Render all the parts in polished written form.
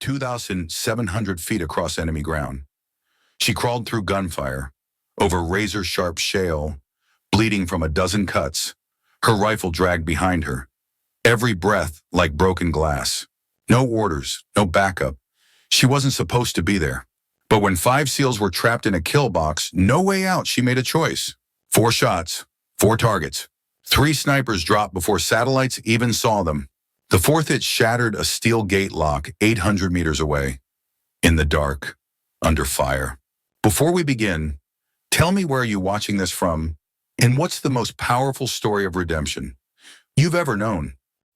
2,700 feet across enemy ground. She crawled through gunfire, over razor-sharp shale, bleeding from a dozen cuts, her rifle dragged behind her. Every breath like broken glass. No orders, no backup. She wasn't supposed to be there. But when 5 SEALs were trapped in a kill box, no way out, she made a choice. 4 shots, 4 targets. 3 snipers dropped before satellites even saw them. The 4th hit shattered a steel gate lock 800 meters away. In the dark, under fire. Before we begin, tell me where you're watching this from, and what's the most powerful story of redemption you've ever known?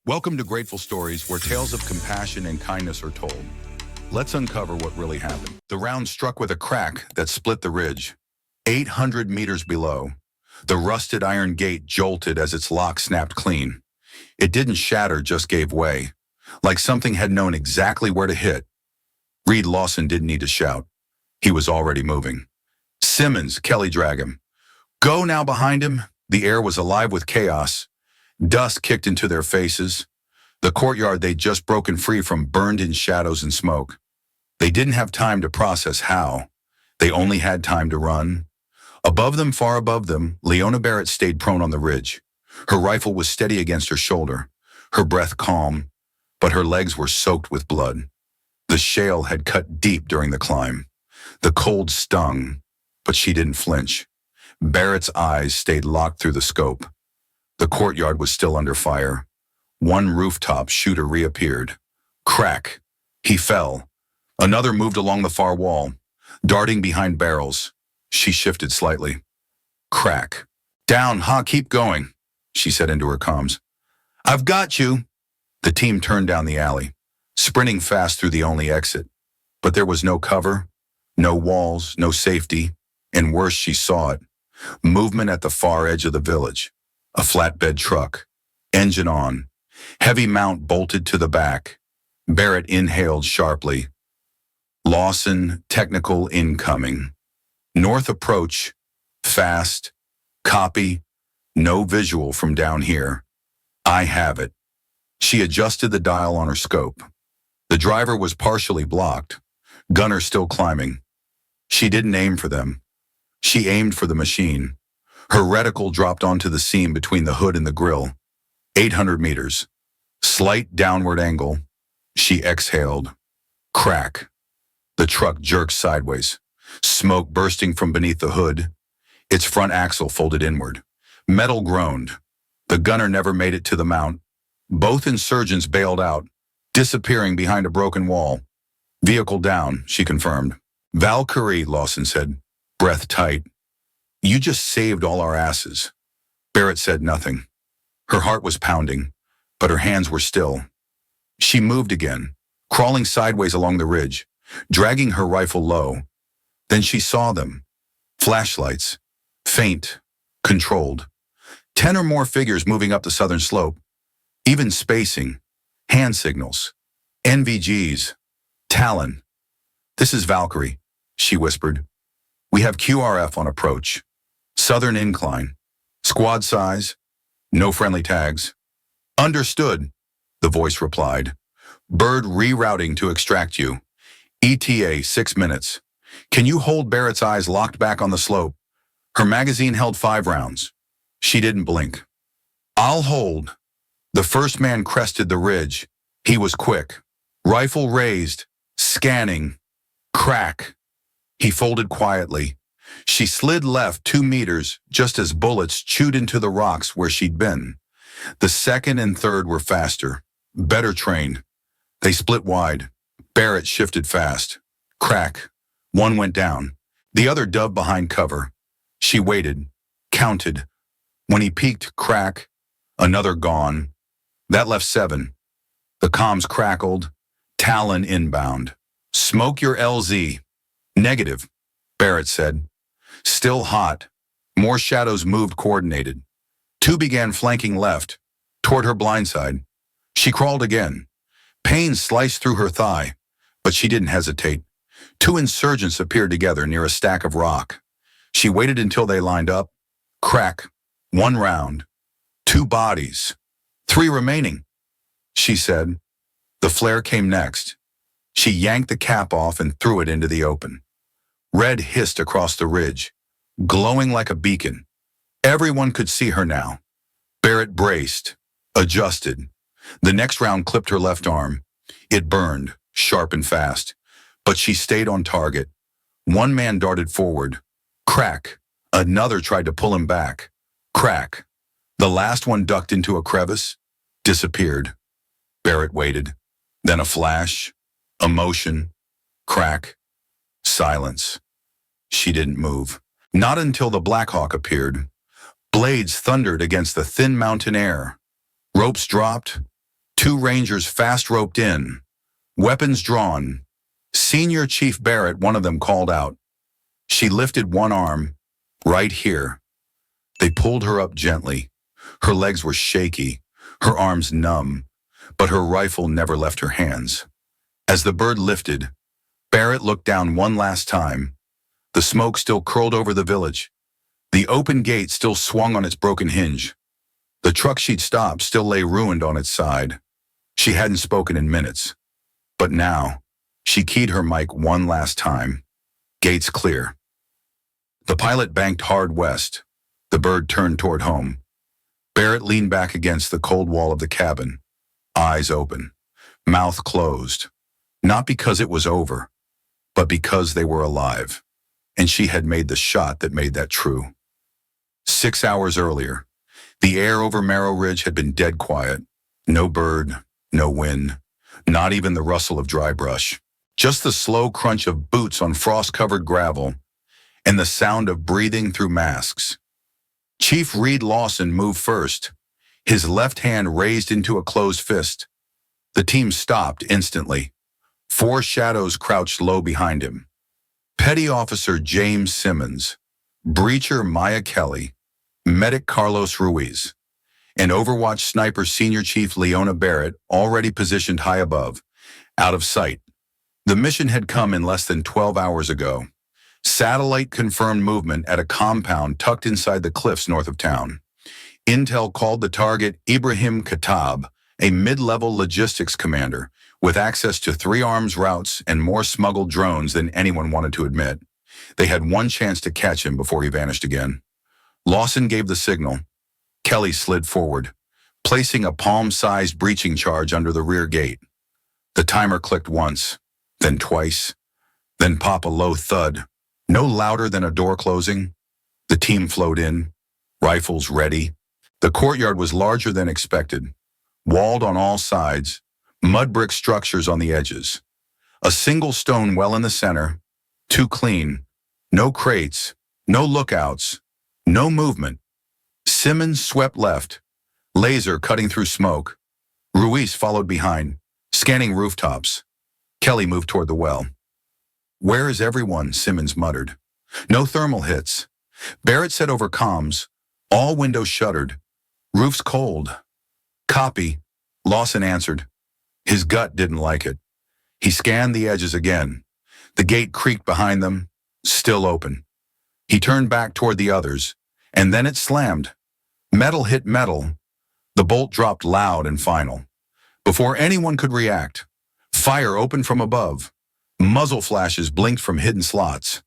Welcome to Grateful Stories, where tales of compassion and kindness are told. Let's uncover what really happened. The round struck with a crack that split the ridge. 800 meters below, the rusted iron gate jolted as its lock snapped clean. It didn't shatter, just gave way, like something had known exactly where to hit. Reed Lawson didn't need to shout. He was already moving. Simmons, Kelly, drag him. Go now behind him. The air was alive with chaos. Dust kicked into their faces. The courtyard they'd just broken free from burned in shadows and smoke. They didn't have time to process how. They only had time to run. Above them, far above them, Leona Barrett stayed prone on the ridge. Her rifle was steady against her shoulder, her breath calm, but her legs were soaked with blood. The shale had cut deep during the climb. The cold stung, but she didn't flinch. Barrett's eyes stayed locked through the scope. The courtyard was still under fire. One rooftop shooter reappeared. Crack. He fell. Another moved along the far wall, darting behind barrels. She shifted slightly. Crack. Down, keep going, she said into her comms. I've got you. The team turned down the alley, sprinting fast through the only exit. But there was no cover, no walls, no safety, and worse, she saw it. Movement at the far edge of the village. A flatbed truck, engine on, heavy mount bolted to the back. Barrett inhaled sharply. Lawson, technical incoming. North approach, fast, copy, no visual from down here. I have it. She adjusted the dial on her scope. The driver was partially blocked, gunner still climbing. She didn't aim for them. She aimed for the machine. Her reticle dropped onto the seam between the hood and the grill. 800 meters. Slight downward angle. She exhaled. Crack. The truck jerked sideways. Smoke bursting from beneath the hood. Its front axle folded inward. Metal groaned. The gunner never made it to the mount. Both insurgents bailed out, disappearing behind a broken wall. Vehicle down, she confirmed. Valkyrie, Lawson said, breath tight. You just saved all our asses. Barrett said nothing. Her heart was pounding, but her hands were still. She moved again, crawling sideways along the ridge, dragging her rifle low. Then she saw them. Flashlights. Faint. Controlled. 10 or more figures moving up the southern slope. Even spacing. Hand signals. NVGs. Talon. This is Valkyrie, she whispered. We have QRF on approach. Southern incline. Squad size. No friendly tags. Understood, the voice replied. Bird rerouting to extract you. ETA 6 minutes. Can you hold Barrett's eyes locked back on the slope? Her magazine held 5 rounds. She didn't blink. I'll hold. The first man crested the ridge. He was quick. Rifle raised. Scanning. Crack. He folded quietly. She slid left 2 meters just as bullets chewed into the rocks where she'd been. The second and third were faster, better trained. They split wide. Barrett shifted fast. Crack. One went down. The other dove behind cover. She waited, counted. When he peeked, crack. Another gone. That left 7. The comms crackled. Talon inbound. Smoke your LZ. Negative, Barrett said. Still hot. More shadows moved coordinated. 2 began flanking left, toward her blind side. She crawled again. Pain sliced through her thigh, but she didn't hesitate. 2 insurgents appeared together near a stack of rock. She waited until they lined up. Crack. 1 round. 2 bodies. 3 remaining, she said. The flare came next. She yanked the cap off and threw it into the open. Red hissed across the ridge, glowing like a beacon. Everyone could see her now. Barrett braced, adjusted. The next round clipped her left arm. It burned, sharp and fast, but she stayed on target. One man darted forward. Crack. Another tried to pull him back. Crack. The last one ducked into a crevice, disappeared. Barrett waited. Then a flash, a motion, crack, silence. She didn't move. Not until the Blackhawk appeared. Blades thundered against the thin mountain air. Ropes dropped. 2 Rangers fast roped in. Weapons drawn. Senior Chief Barrett, one of them, called out. She lifted one arm, right here. They pulled her up gently. Her legs were shaky, her arms numb, but her rifle never left her hands. As the bird lifted, Barrett looked down one last time. The smoke still curled over the village. The open gate still swung on its broken hinge. The truck she'd stopped still lay ruined on its side. She hadn't spoken in minutes. But now, she keyed her mic one last time. Gates clear. The pilot banked hard west. The bird turned toward home. Barrett leaned back against the cold wall of the cabin, eyes open, mouth closed, not because it was over, but because they were alive, and she had made the shot that made that true. 6 hours earlier, the air over Marrow Ridge had been dead quiet. No bird, no wind, not even the rustle of dry brush. Just the slow crunch of boots on frost-covered gravel and the sound of breathing through masks. Chief Reed Lawson moved first, his left hand raised into a closed fist. The team stopped instantly. 4 shadows crouched low behind him. Petty Officer James Simmons, Breacher Maya Kelly, Medic Carlos Ruiz, and Overwatch Sniper Senior Chief Leona Barrett, already positioned high above, out of sight. The mission had come in less than 12 hours ago. Satellite confirmed movement at a compound tucked inside the cliffs north of town. Intel called the target Ibrahim Khattab, a mid-level logistics commander with access to 3 arms routes and more smuggled drones than anyone wanted to admit. They had one chance to catch him before he vanished again. Lawson gave the signal. Kelly slid forward, placing a palm-sized breaching charge under the rear gate. The timer clicked once, then twice, then pop a low thud. No louder than a door closing. The team flowed in, rifles ready. The courtyard was larger than expected, walled on all sides, mud brick structures on the edges. A single stone well in the center, too clean, no crates, no lookouts, no movement. Simmons swept left, laser cutting through smoke. Ruiz followed behind, scanning rooftops. Kelly moved toward the well. "Where is everyone?" Simmons muttered. "No thermal hits." Barrett said over comms, "All windows shuttered. Roof's cold." "Copy," Lawson answered. His gut didn't like it. He scanned the edges again. The gate creaked behind them, still open. He turned back toward the others, and then it slammed. Metal hit metal. The bolt dropped loud and final. Before anyone could react, fire opened from above. Muzzle flashes blinked from hidden slots.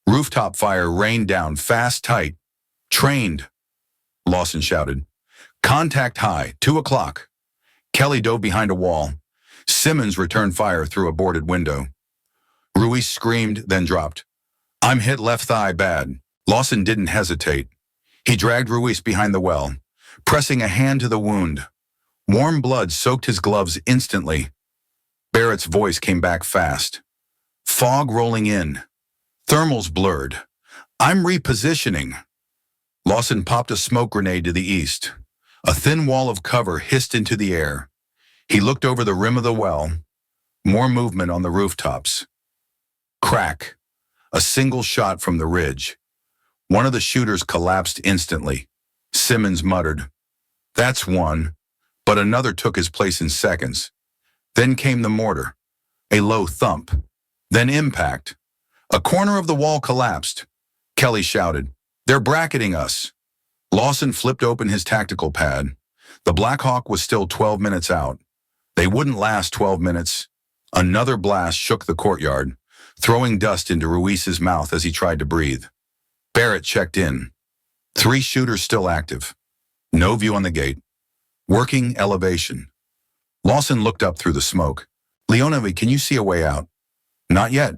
Rooftop fire rained down fast, tight. "Trained," Lawson shouted. "Contact high, 2 o'clock." Kelly dove behind a wall. Simmons returned fire through a boarded window. Ruiz screamed, then dropped. "I'm hit left thigh bad." Lawson didn't hesitate. He dragged Ruiz behind the well, pressing a hand to the wound. Warm blood soaked his gloves instantly. Barrett's voice came back fast. Fog rolling in. Thermals blurred. "I'm repositioning." Lawson popped a smoke grenade to the east. A thin wall of cover hissed into the air. He looked over the rim of the well. More movement on the rooftops. Crack. A single shot from the ridge. One of the shooters collapsed instantly. Simmons muttered, "That's one," but another took his place in seconds. Then came the mortar. A low thump. Then impact. A corner of the wall collapsed. Kelly shouted, "They're bracketing us." Lawson flipped open his tactical pad. The Blackhawk was still 12 minutes out. They wouldn't last 12 minutes. Another blast shook the courtyard, throwing dust into Ruiz's mouth as he tried to breathe. Barrett checked in. 3 shooters still active. No view on the gate. Working elevation. Lawson looked up through the smoke. Leona, can you see a way out? Not yet.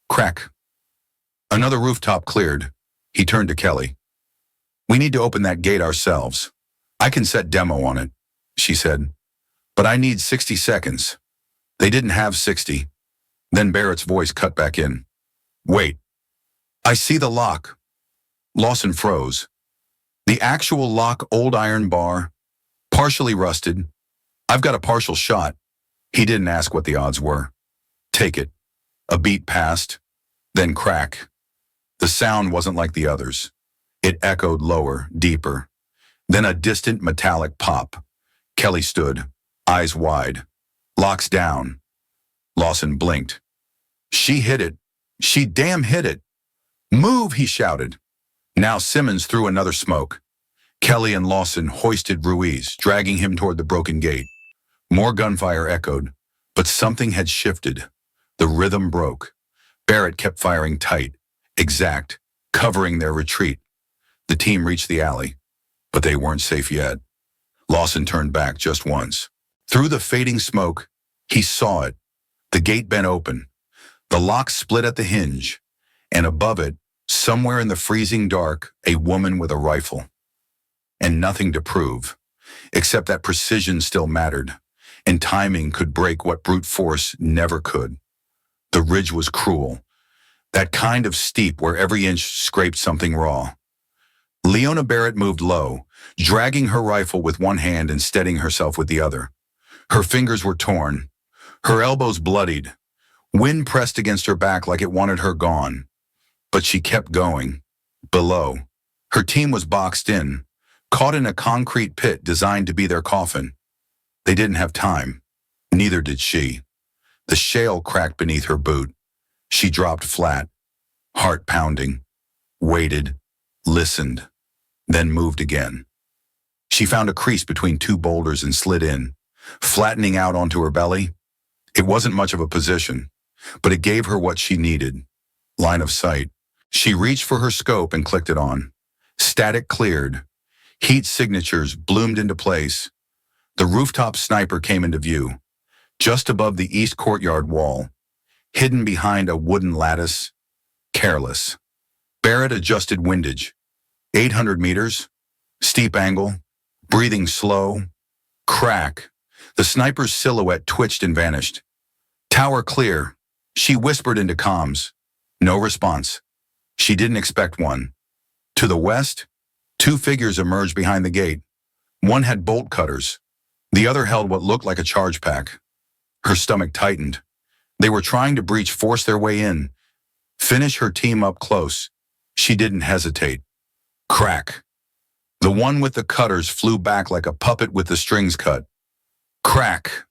Crack. Another rooftop cleared. He turned to Kelly. We need to open that gate ourselves. I can set demo on it, she said. But I need 60 seconds. They didn't have 60. Then Barrett's voice cut back in. Wait. I see the lock. Lawson froze. The actual lock, old iron bar, partially rusted. I've got a partial shot. He didn't ask what the odds were. Take it. A beat passed, then crack. The sound wasn't like the others. It echoed lower, deeper. Then a distant metallic pop. Kelly stood, eyes wide. Locks down. Lawson blinked. She hit it. She damn hit it. Move, he shouted. Now Simmons threw another smoke. Kelly and Lawson hoisted Ruiz, dragging him toward the broken gate. More gunfire echoed, but something had shifted. The rhythm broke. Barrett kept firing tight, exact, covering their retreat. The team reached the alley, but they weren't safe yet. Lawson turned back just once. Through the fading smoke, he saw it. The gate bent open. The lock split at the hinge, and above it, somewhere in the freezing dark, a woman with a rifle. And nothing to prove, except that precision still mattered, and timing could break what brute force never could. The ridge was cruel, that kind of steep where every inch scraped something raw. Leona Barrett moved low, dragging her rifle with one hand and steadying herself with the other. Her fingers were torn, her elbows bloodied. Wind pressed against her back like it wanted her gone. But she kept going. Below, her team was boxed in, caught in a concrete pit designed to be their coffin. They didn't have time. Neither did she. The shale cracked beneath her boot. She dropped flat, heart pounding, waited, listened, then moved again. She found a crease between 2 boulders and slid in, flattening out onto her belly. It wasn't much of a position, but it gave her what she needed. Line of sight. She reached for her scope and clicked it on. Static cleared. Heat signatures bloomed into place. The rooftop sniper came into view, just above the east courtyard wall, hidden behind a wooden lattice, careless. Barrett adjusted windage. 800 meters, steep angle, breathing slow, crack. The sniper's silhouette twitched and vanished. Tower clear, she whispered into comms. No response. She didn't expect one. To the west, 2 figures emerged behind the gate. One had bolt cutters. The other held what looked like a charge pack. Her stomach tightened. They were trying to force their way in. Finish her team up close. She didn't hesitate. Crack. The one with the cutters flew back like a puppet with the strings cut. Crack.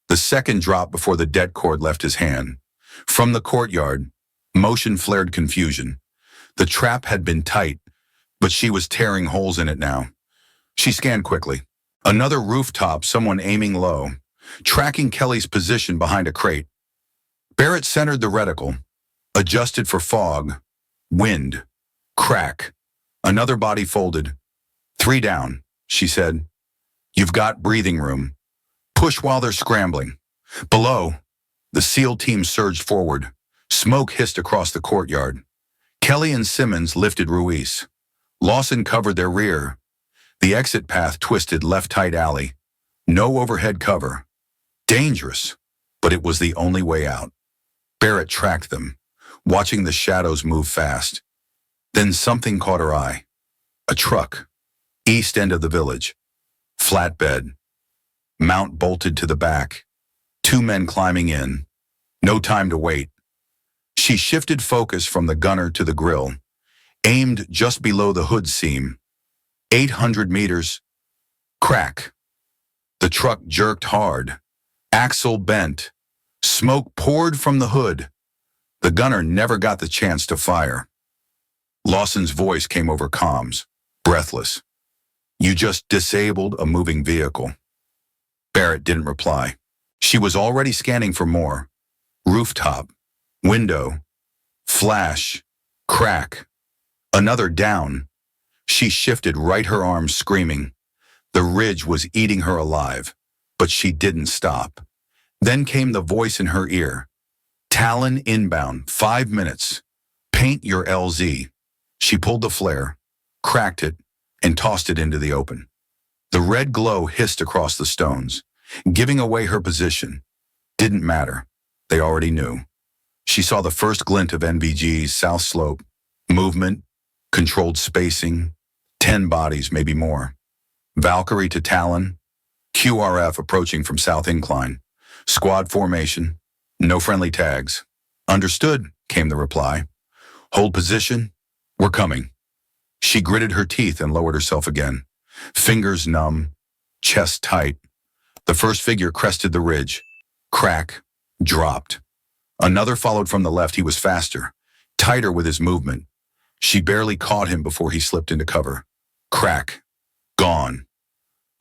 The second dropped before the det cord left his hand. From the courtyard, motion flared confusion. The trap had been tight, but she was tearing holes in it now. She scanned quickly. Another rooftop, someone aiming low, tracking Kelly's position behind a crate. Barrett centered the reticle, adjusted for fog, wind, crack. Another body folded. 3 down, she said. You've got breathing room. Push while they're scrambling. Below, the SEAL team surged forward. Smoke hissed across the courtyard. Kelly and Simmons lifted Ruiz. Lawson covered their rear. The exit path twisted left-tight alley. No overhead cover. Dangerous, but it was the only way out. Barrett tracked them, watching the shadows move fast. Then something caught her eye. A truck. East end of the village. Flatbed. Mount bolted to the back. 2 men climbing in. No time to wait. She shifted focus from the gunner to the grill, aimed just below the hood seam. 800 meters. Crack. The truck jerked hard. Axle bent. Smoke poured from the hood. The gunner never got the chance to fire. Lawson's voice came over comms, breathless. You just disabled a moving vehicle. Barrett didn't reply. She was already scanning for more. Rooftop, window, flash, crack, another down. She shifted right, her arms screaming. The ridge was eating her alive, but she didn't stop. Then came the voice in her ear. Talon inbound, 5 minutes. Paint your LZ. She pulled the flare, cracked it, and tossed it into the open. The red glow hissed across the stones, giving away her position. Didn't matter. They already knew. She saw the first glint of NVG's south slope. Movement, controlled spacing, 10 bodies, maybe more. Valkyrie to Talon, QRF approaching from south incline. Squad formation, no friendly tags. Understood, came the reply. Hold position, we're coming. She gritted her teeth and lowered herself again. Fingers numb, chest tight. The first figure crested the ridge. Crack, dropped. Another followed from the left. He was faster, tighter with his movement. She barely caught him before he slipped into cover. Crack, gone.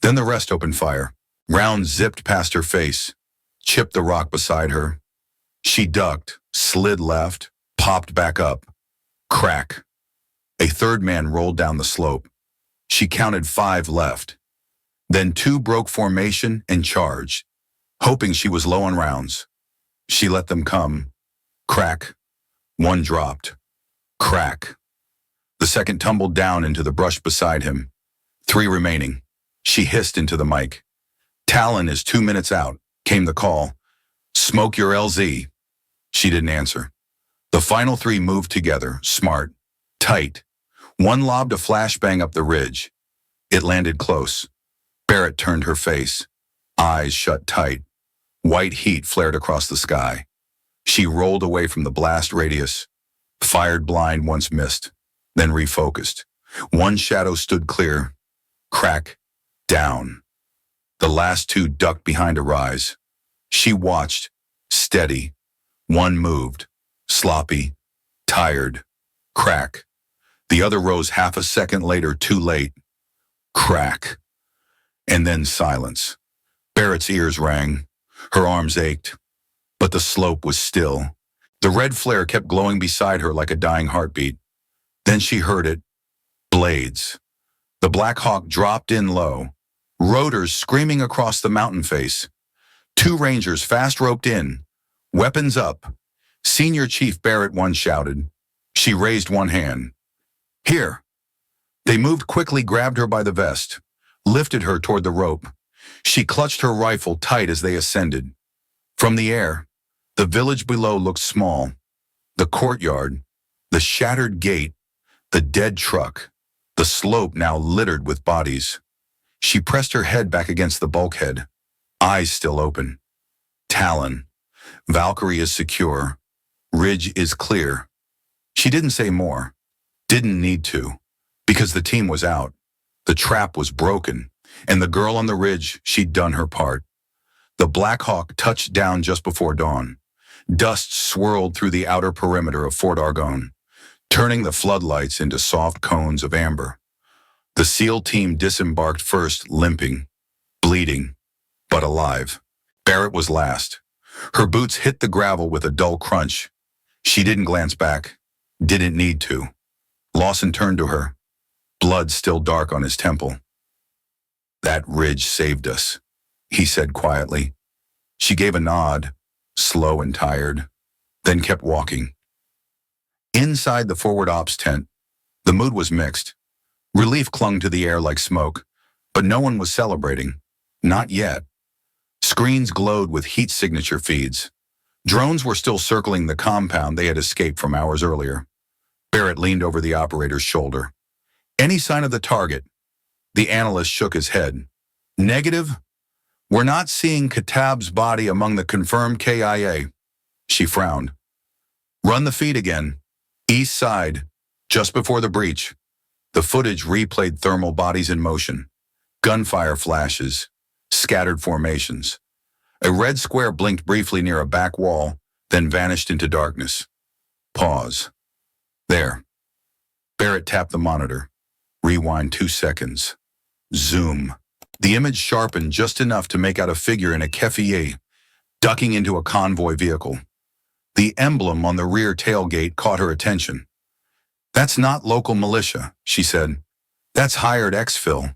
Then the rest opened fire. Rounds zipped past her face, chipped the rock beside her. She ducked, slid left, popped back up. Crack. A third man rolled down the slope. She counted 5 left. Then 2 broke formation and charged, hoping she was low on rounds. She let them come. Crack. 1 dropped. Crack. The second tumbled down into the brush beside him. 3 remaining. She hissed into the mic. Talon is 2 minutes out, came the call. Smoke your LZ. She didn't answer. The final 3 moved together, smart, tight. 1 lobbed a flashbang up the ridge. It landed close. Barrett turned her face, eyes shut tight. White heat flared across the sky. She rolled away from the blast radius, fired blind once missed, then refocused. 1 shadow stood clear. Crack, down. The last 2 ducked behind a rise. She watched, steady. 1 moved, sloppy, tired. Crack. The other rose half a second later, too late. Crack. And then silence. Barrett's ears rang. Her arms ached. But the slope was still. The red flare kept glowing beside her like a dying heartbeat. Then she heard it. Blades. The Black Hawk dropped in low. Rotors screaming across the mountain face. 2 Rangers fast roped in. Weapons up. Senior Chief Barrett, one shouted. She raised 1 hand. Here. They moved quickly, grabbed her by the vest, lifted her toward the rope. She clutched her rifle tight as they ascended. From the air, the village below looked small. The courtyard, the shattered gate, the dead truck, the slope now littered with bodies. She pressed her head back against the bulkhead, eyes still open. Talon. Valkyrie is secure. Ridge is clear. She didn't say more. Didn't need to, because the team was out. The trap was broken, and the girl on the ridge, she'd done her part. The Black Hawk touched down just before dawn. Dust swirled through the outer perimeter of Fort Argonne, turning the floodlights into soft cones of amber. The SEAL team disembarked first, limping, bleeding, but alive. Barrett was last. Her boots hit the gravel with a dull crunch. She didn't glance back, didn't need to. Lawson turned to her, blood still dark on his temple. That ridge saved us, he said quietly. She gave a nod, slow and tired, then kept walking. Inside the forward ops tent, the mood was mixed. Relief clung to the air like smoke, but no one was celebrating. Not yet. Screens glowed with heat signature feeds. Drones were still circling the compound they had escaped from hours earlier. Barrett leaned over the operator's shoulder. Any sign of the target? The analyst shook his head. Negative? We're not seeing Katab's body among the confirmed KIA. She frowned. Run the feed again. East side, just before the breach. The footage replayed thermal bodies in motion. Gunfire flashes. Scattered formations. A red square blinked briefly near a back wall, then vanished into darkness. Pause. There. Barrett tapped the monitor. Rewind 2 seconds. Zoom. The image sharpened just enough to make out a figure in a keffiyeh, ducking into a convoy vehicle. The emblem on the rear tailgate caught her attention. "That's not local militia," she said. "That's hired exfil."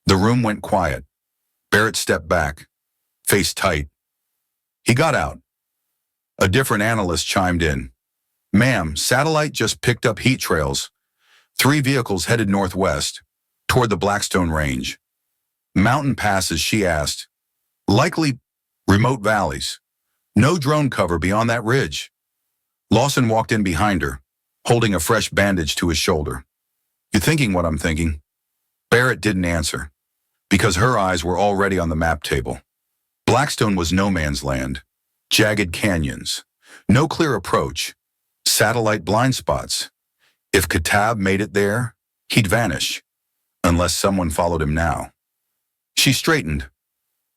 The room went quiet. Barrett stepped back, face tight. He got out. A different analyst chimed in. "Ma'am, satellite just picked up heat trails. 3 vehicles headed northwest, toward the Blackstone Range. Mountain passes," she asked. "Likely remote valleys. No drone cover beyond that ridge." Lawson walked in behind her, holding a fresh bandage to his shoulder. "You thinking what I'm thinking?" Barrett didn't answer, because her eyes were already on the map table. Blackstone was no man's land. Jagged canyons. No clear approach. Satellite blind spots. If Katab made it there, he'd vanish, unless someone followed him now. She straightened.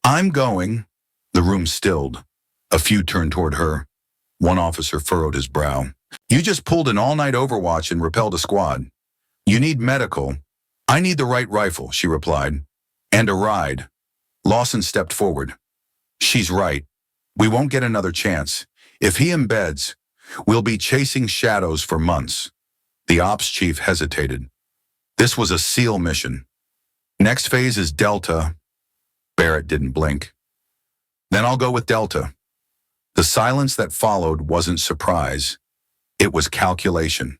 "I'm going." The room stilled. A few turned toward her. One officer furrowed his brow. "You just pulled an all-night overwatch and repelled a squad. You need medical." "I need the right rifle," she replied. "And a ride." Lawson stepped forward. "She's right. We won't get another chance. If he embeds, we'll be chasing shadows for months." The ops chief hesitated. "This was a SEAL mission. Next phase is Delta." Barrett didn't blink. "Then I'll go with Delta." The silence that followed wasn't surprise. It was calculation.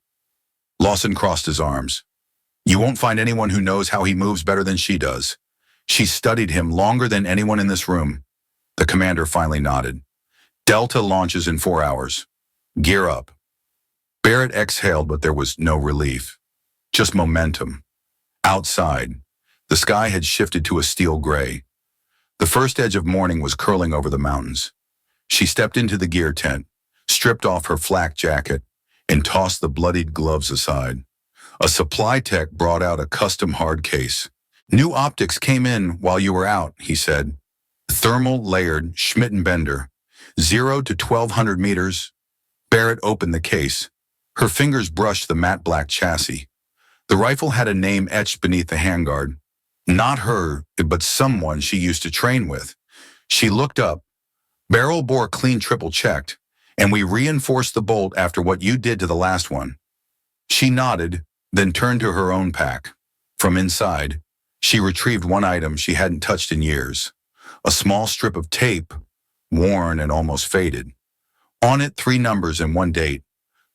Lawson crossed his arms. "You won't find anyone who knows how he moves better than she does. She studied him longer than anyone in this room." The commander finally nodded. "Delta launches in 4 hours. Gear up." Barrett exhaled, but there was no relief. Just momentum. Outside, the sky had shifted to a steel gray. The first edge of morning was curling over the mountains. She stepped into the gear tent, stripped off her flak jacket, and tossed the bloodied gloves aside. A supply tech brought out a custom hard case. "New optics came in while you were out," he said. "Thermal layered Schmidt and Bender. 0 to 1,200 meters." Barrett opened the case. Her fingers brushed the matte black chassis. The rifle had a name etched beneath the handguard. Not her, but someone she used to train with. She looked up. "Barrel bore clean triple checked, and we reinforced the bolt after what you did to the last one." She nodded, then turned to her own pack. From inside, she retrieved one item she hadn't touched in years. A small strip of tape, worn and almost faded. On it, 3 numbers and 1 date.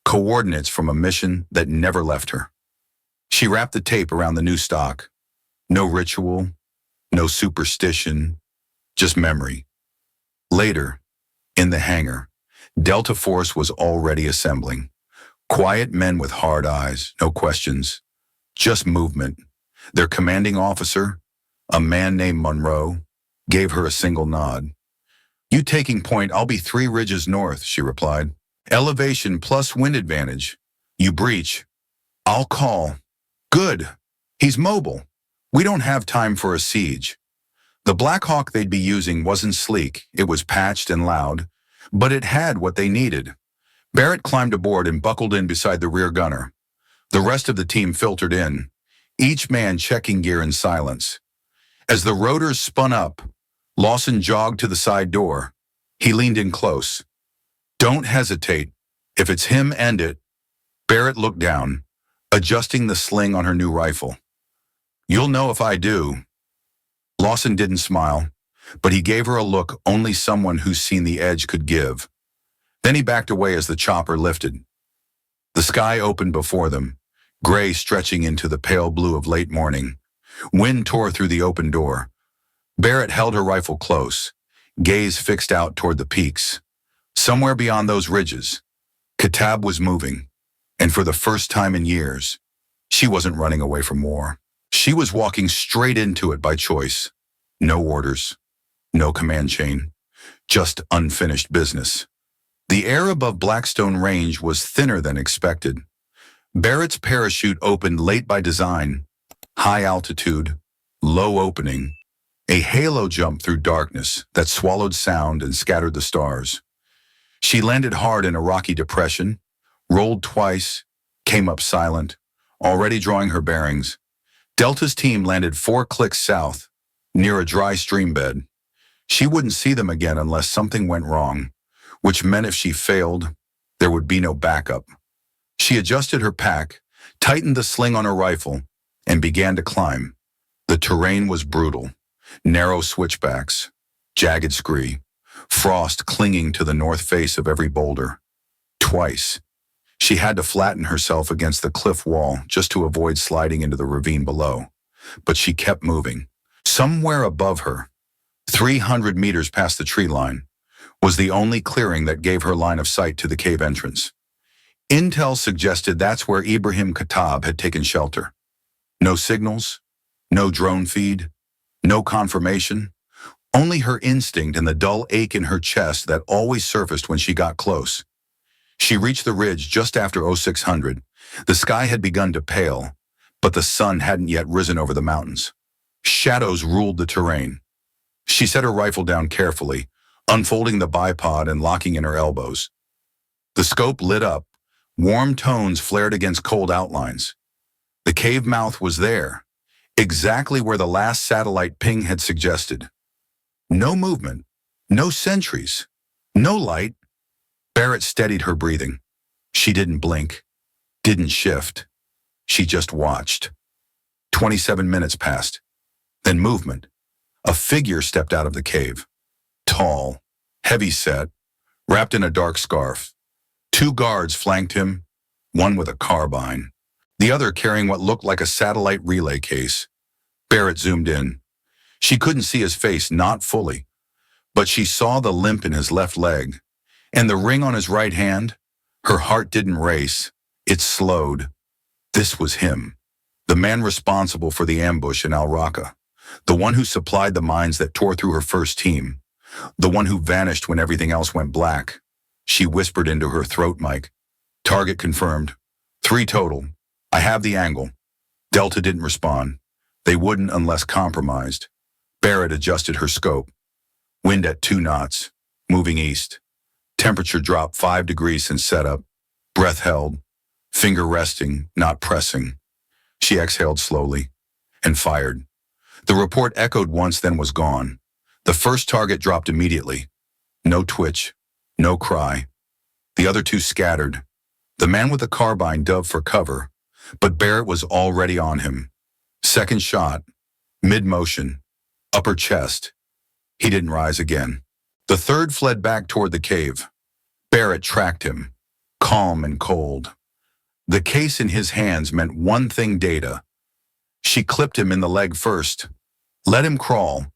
Coordinates from a mission that never left her. She wrapped the tape around the new stock. No ritual, no superstition, just memory. Later, in the hangar, Delta Force was already assembling. Quiet men with hard eyes, no questions, just movement. Their commanding officer, a man named Monroe, gave her a single nod. "You taking point, I'll be 3 ridges north," she replied. "Elevation plus wind advantage. You breach, I'll call." "Good. He's mobile. We don't have time for a siege." The Black Hawk they'd be using wasn't sleek, it was patched and loud, but it had what they needed. Barrett climbed aboard and buckled in beside the rear gunner. The rest of the team filtered in, each man checking gear in silence. As the rotors spun up, Lawson jogged to the side door. He leaned in close. "Don't hesitate. If it's him, end it." Barrett looked down, adjusting the sling on her new rifle. "You'll know if I do." Lawson didn't smile, but he gave her a look only someone who's seen the edge could give. Then he backed away as the chopper lifted. The sky opened before them, gray stretching into the pale blue of late morning. Wind tore through the open door. Barrett held her rifle close, gaze fixed out toward the peaks. Somewhere beyond those ridges, Katab was moving, and for the first time in years, she wasn't running away from war. She was walking straight into it by choice. No orders, no command chain, just unfinished business. The air above Blackstone Range was thinner than expected. Barrett's parachute opened late by design. High altitude, low opening, a halo jump through darkness that swallowed sound and scattered the stars. She landed hard in a rocky depression, rolled twice, came up silent, already drawing her bearings. Delta's team landed 4 clicks south, near a dry stream bed. She wouldn't see them again unless something went wrong, which meant if she failed, there would be no backup. She adjusted her pack, tightened the sling on her rifle, and began to climb. The terrain was brutal. Narrow switchbacks, jagged scree, frost clinging to the north face of every boulder. Twice, she had to flatten herself against the cliff wall just to avoid sliding into the ravine below. But she kept moving. Somewhere above her, 300 meters past the tree line, was the only clearing that gave her line of sight to the cave entrance. Intel suggested that's where Ibrahim Khattab had taken shelter. No signals, no drone feed, no confirmation, only her instinct and the dull ache in her chest that always surfaced when she got close. She reached the ridge just after 0600. The sky had begun to pale, but the sun hadn't yet risen over the mountains. Shadows ruled the terrain. She set her rifle down carefully, unfolding the bipod and locking in her elbows. The scope lit up. Warm tones flared against cold outlines. The cave mouth was there, exactly where the last satellite ping had suggested. No movement, no sentries, no light. Barrett steadied her breathing. She didn't blink, didn't shift. She just watched. 27 minutes passed. Then movement. A figure stepped out of the cave. Tall, heavy-set, wrapped in a dark scarf. 2 guards flanked him, one with a carbine, the other carrying what looked like a satellite relay case. Barrett zoomed in. She couldn't see his face, not fully, but she saw the limp in his left leg, and the ring on his right hand. Her heart didn't race, it slowed. This was him, the man responsible for the ambush in Al Raqqa, the one who supplied the mines that tore through her first team, the one who vanished when everything else went black. She whispered into her throat mic. Target confirmed. 3 total. I have the angle. Delta didn't respond. They wouldn't unless compromised. Barrett adjusted her scope. Wind at 2 knots, moving east. Temperature dropped 5 degrees since setup. Breath held. Finger resting, not pressing. She exhaled slowly and fired. The report echoed once, then was gone. The first target dropped immediately. No twitch, no cry. The other 2 scattered. The man with the carbine dove for cover, but Barrett was already on him. Second shot, mid-motion, upper chest. He didn't rise again. The third fled back toward the cave. Barrett tracked him, calm and cold. The case in his hands meant one thing: data. She clipped him in the leg first, let him crawl,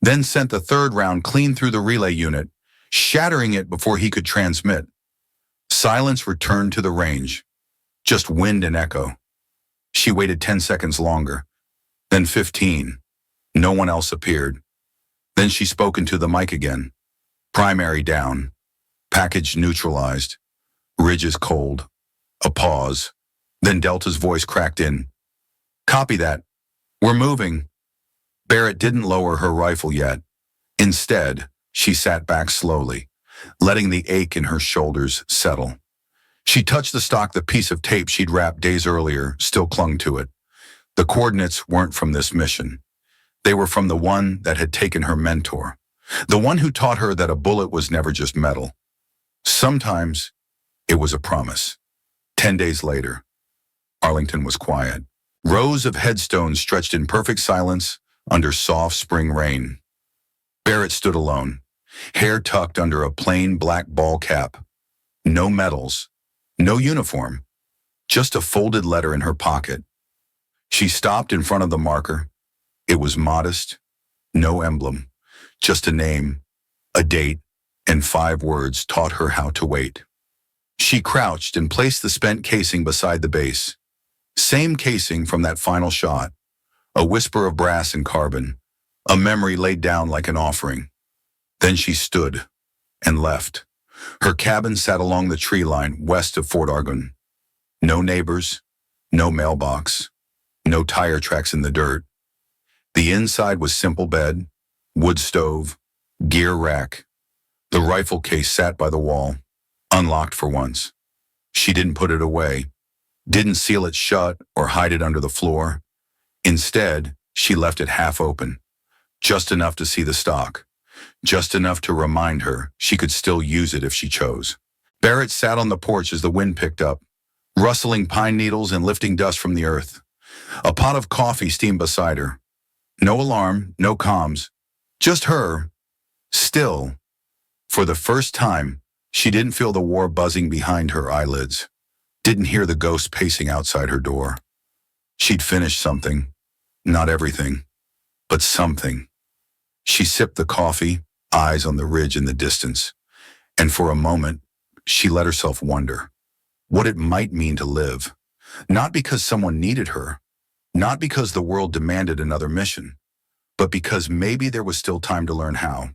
then sent the third round clean through the relay unit, shattering it before he could transmit. Silence returned to the range, just wind and echo. She waited 10 seconds longer, then 15. No one else appeared. Then she spoke into the mic again. Primary down, package neutralized, ridges cold. A pause, then Delta's voice cracked in. Copy that. We're moving. Barrett didn't lower her rifle yet. Instead, she sat back slowly, letting the ache in her shoulders settle. She touched the stock. The piece of tape she'd wrapped days earlier still clung to it. The coordinates weren't from this mission. They were from the one that had taken her mentor, the one who taught her that a bullet was never just metal. Sometimes it was a promise. 10 days later, Arlington was quiet. Rows of headstones stretched in perfect silence under soft spring rain. Barrett stood alone, hair tucked under a plain black ball cap. No medals, no uniform, just a folded letter in her pocket. She stopped in front of the marker. It was modest, no emblem, just a name, a date, and 5 words taught her how to wait. She crouched and placed the spent casing beside the base. Same casing from that final shot. A whisper of brass and carbon. A memory laid down like an offering. Then she stood and left. Her cabin sat along the tree line west of Fort Argonne. No neighbors, no mailbox, no tire tracks in the dirt. The inside was simple bed, wood stove, gear rack. The rifle case sat by the wall, unlocked for once. She didn't put it away, didn't seal it shut or hide it under the floor. Instead, she left it half open, just enough to see the stock. just enough to remind her she could still use it if she chose. Barrett sat on the porch as the wind picked up, rustling pine needles and lifting dust from the earth. A pot of coffee steamed beside her. No alarm, no comms, just her, still. For the first time, she didn't feel the war buzzing behind her eyelids, didn't hear the ghost pacing outside her door. She'd finished something, not everything, but something. She sipped the coffee, eyes on the ridge in the distance, and for a moment, she let herself wonder what it might mean to live, not because someone needed her, not because the world demanded another mission, but because maybe there was still time to learn how.